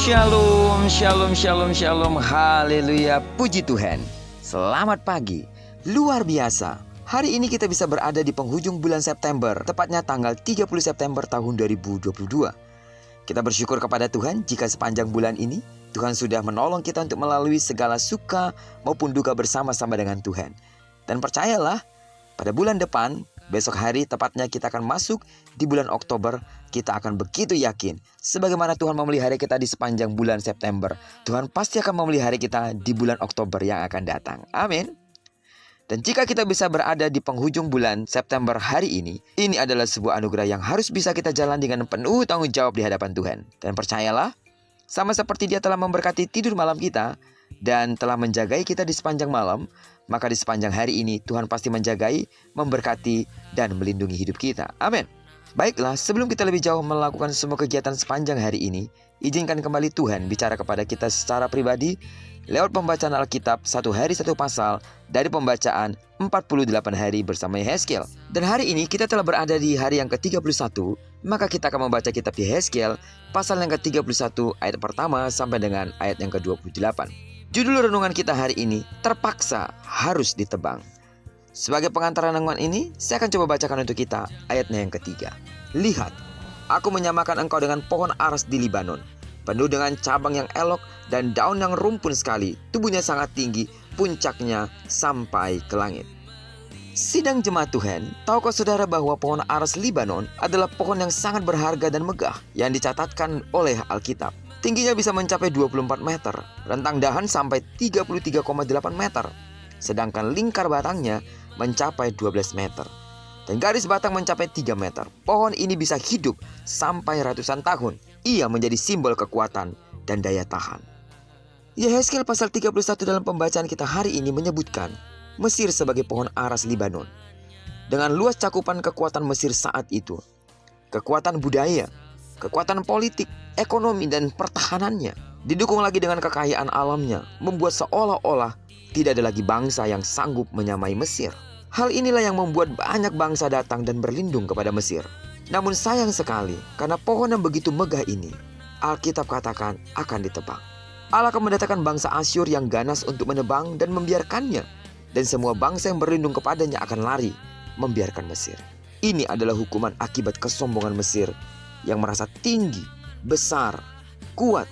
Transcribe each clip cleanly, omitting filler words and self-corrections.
Shalom, shalom, shalom, shalom, haleluya, puji Tuhan. Selamat pagi, luar biasa. Hari ini kita bisa berada di penghujung bulan September, tepatnya tanggal 30 September tahun 2022. Kita bersyukur kepada Tuhan jika sepanjang bulan ini, Tuhan sudah menolong kita untuk melalui segala suka maupun duka bersama-sama dengan Tuhan. Dan percayalah, pada bulan depan, besok hari tepatnya kita akan masuk di bulan Oktober. Kita akan begitu yakin, sebagaimana Tuhan memelihara kita di sepanjang bulan September, Tuhan pasti akan memelihara kita di bulan Oktober yang akan datang. Amin. Dan jika kita bisa berada di penghujung bulan September hari ini adalah sebuah anugerah yang harus bisa kita jalan dengan penuh tanggung jawab di hadapan Tuhan. Dan percayalah, sama seperti Dia telah memberkati tidur malam kita dan telah menjagai kita di sepanjang malam, maka di sepanjang hari ini Tuhan pasti menjagai, memberkati, dan melindungi hidup kita. Amin. Baiklah, sebelum kita lebih jauh melakukan semua kegiatan sepanjang hari ini, izinkan kembali Tuhan bicara kepada kita secara pribadi lewat pembacaan Alkitab satu hari satu pasal dari pembacaan 48 hari bersama Yehezkiel. Dan hari ini kita telah berada di hari yang ke-31, maka kita akan membaca kitab Yehezkiel pasal yang ke-31 ayat pertama sampai dengan ayat yang ke-28. Judul renungan kita hari ini, terpaksa harus ditebang. Sebagai pengantar renungan ini, saya akan coba bacakan untuk kita ayatnya yang ketiga. Lihat, aku menyamakan engkau dengan pohon aras di Libanon, penuh dengan cabang yang elok dan daun yang rumpun sekali, tubuhnya sangat tinggi, puncaknya sampai ke langit. Sidang jemaat Tuhan, tahukah saudara bahwa pohon aras Libanon adalah pohon yang sangat berharga dan megah yang dicatatkan oleh Alkitab. Tingginya bisa mencapai 24 meter, rentang dahan sampai 33,8 meter, sedangkan lingkar batangnya mencapai 12 meter. Dan garis batang mencapai 3 meter. Pohon ini bisa hidup sampai ratusan tahun. Ia menjadi simbol kekuatan dan daya tahan. Yehezkiel pasal 31 dalam pembacaan kita hari ini menyebutkan Mesir sebagai pohon aras Libanon. Dengan luas cakupan kekuatan Mesir saat itu, kekuatan budaya, kekuatan politik, ekonomi, dan pertahanannya, didukung lagi dengan kekayaan alamnya, membuat seolah-olah tidak ada lagi bangsa yang sanggup menyamai Mesir. Hal inilah yang membuat banyak bangsa datang dan berlindung kepada Mesir. Namun sayang sekali, karena pohon yang begitu megah ini, Alkitab katakan akan ditebang. Allah akan mendatangkan bangsa Asyur yang ganas untuk menebang dan membiarkannya. Dan semua bangsa yang berlindung kepadanya akan lari, membiarkan Mesir. Ini adalah hukuman akibat kesombongan Mesir yang merasa tinggi, besar, kuat.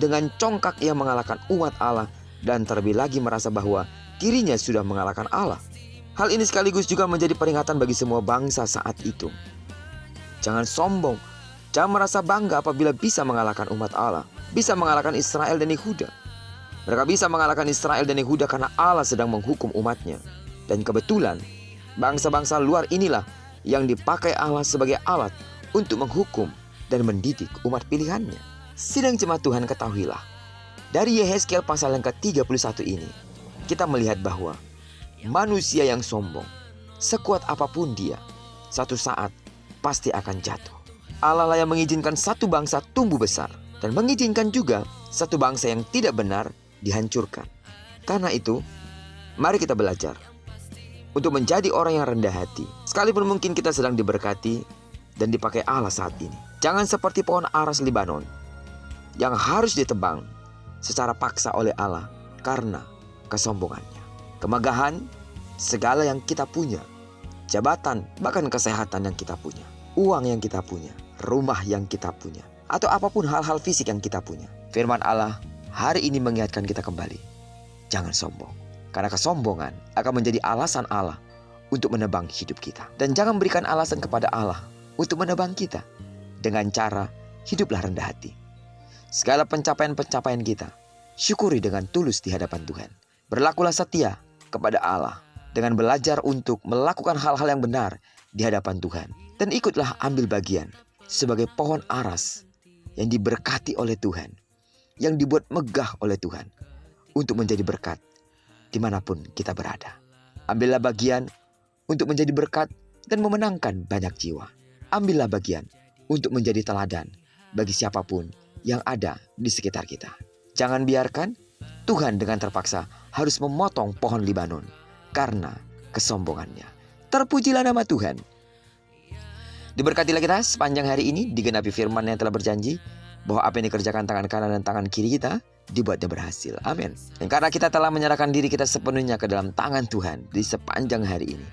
Dengan congkak ia mengalahkan umat Allah dan terlebih lagi merasa bahwa dirinya sudah mengalahkan Allah. Hal ini sekaligus juga menjadi peringatan bagi semua bangsa saat itu. Jangan sombong, jangan merasa bangga apabila bisa mengalahkan umat Allah, bisa mengalahkan Israel dan Yehuda. Mereka bisa mengalahkan Israel dan Yehuda karena Allah sedang menghukum umatnya. Dan kebetulan, bangsa-bangsa luar inilah yang dipakai Allah sebagai alat untuk menghukum dan mendidik umat pilihannya. Sidang jemaat Tuhan, ketahuilah, dari Yehezkiel pasal yang ke-31 ini, kita melihat bahwa manusia yang sombong, sekuat apapun dia, satu saat pasti akan jatuh. Allah lah yang mengizinkan satu bangsa tumbuh besar dan mengizinkan juga satu bangsa yang tidak benar dihancurkan. Karena itu, mari kita belajar untuk menjadi orang yang rendah hati. Sekalipun mungkin kita sedang diberkati dan dipakai Allah saat ini. Jangan seperti pohon aras Libanon yang harus ditebang secara paksa oleh Allah karena kesombongannya. Kemegahan, segala yang kita punya, jabatan, bahkan kesehatan yang kita punya, uang yang kita punya, rumah yang kita punya, atau apapun hal-hal fisik yang kita punya. Firman Allah hari ini mengingatkan kita kembali, jangan sombong. Karena kesombongan akan menjadi alasan Allah untuk menebang hidup kita. Dan jangan berikan alasan kepada Allah untuk menebang kita dengan cara hiduplah rendah hati. Segala pencapaian-pencapaian kita, syukuri dengan tulus di hadapan Tuhan. Berlakulah setia kepada Allah dengan belajar untuk melakukan hal-hal yang benar di hadapan Tuhan. Dan ikutlah ambil bagian sebagai pohon aras yang diberkati oleh Tuhan, yang dibuat megah oleh Tuhan untuk menjadi berkat dimanapun kita berada. Ambillah bagian untuk menjadi berkat dan memenangkan banyak jiwa. Ambillah bagian untuk menjadi teladan bagi siapapun yang ada di sekitar kita. Jangan biarkan Tuhan dengan terpaksa harus memotong pohon Libanon karena kesombongannya. Terpujilah nama Tuhan. Diberkatilah kita sepanjang hari ini, digenapi firman yang telah berjanji, bahwa apa yang dikerjakan tangan kanan dan tangan kiri kita dibuatnya berhasil. Amin. Dan karena kita telah menyerahkan diri kita sepenuhnya ke dalam tangan Tuhan di sepanjang hari ini,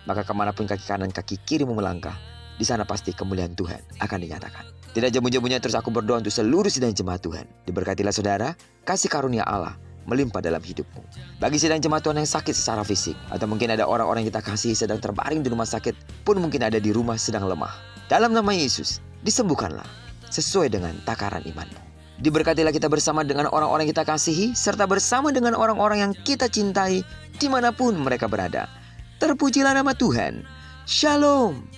maka kemanapun kaki kanan kaki kiri melangkah, di sana pasti kemuliaan Tuhan akan dinyatakan. Tidak jemu-jemunya terus aku berdoa untuk seluruh sidang jemaat Tuhan. Diberkatilah saudara, kasih karunia Allah melimpah dalam hidupmu. Bagi sidang jemaat Tuhan yang sakit secara fisik, atau mungkin ada orang-orang yang kita kasihi sedang terbaring di rumah sakit, pun mungkin ada di rumah sedang lemah, dalam nama Yesus, disembuhkanlah sesuai dengan takaran imanmu. Diberkatilah kita bersama dengan orang-orang yang kita kasihi, serta bersama dengan orang-orang yang kita cintai dimanapun mereka berada. Terpujilah nama Tuhan. Shalom.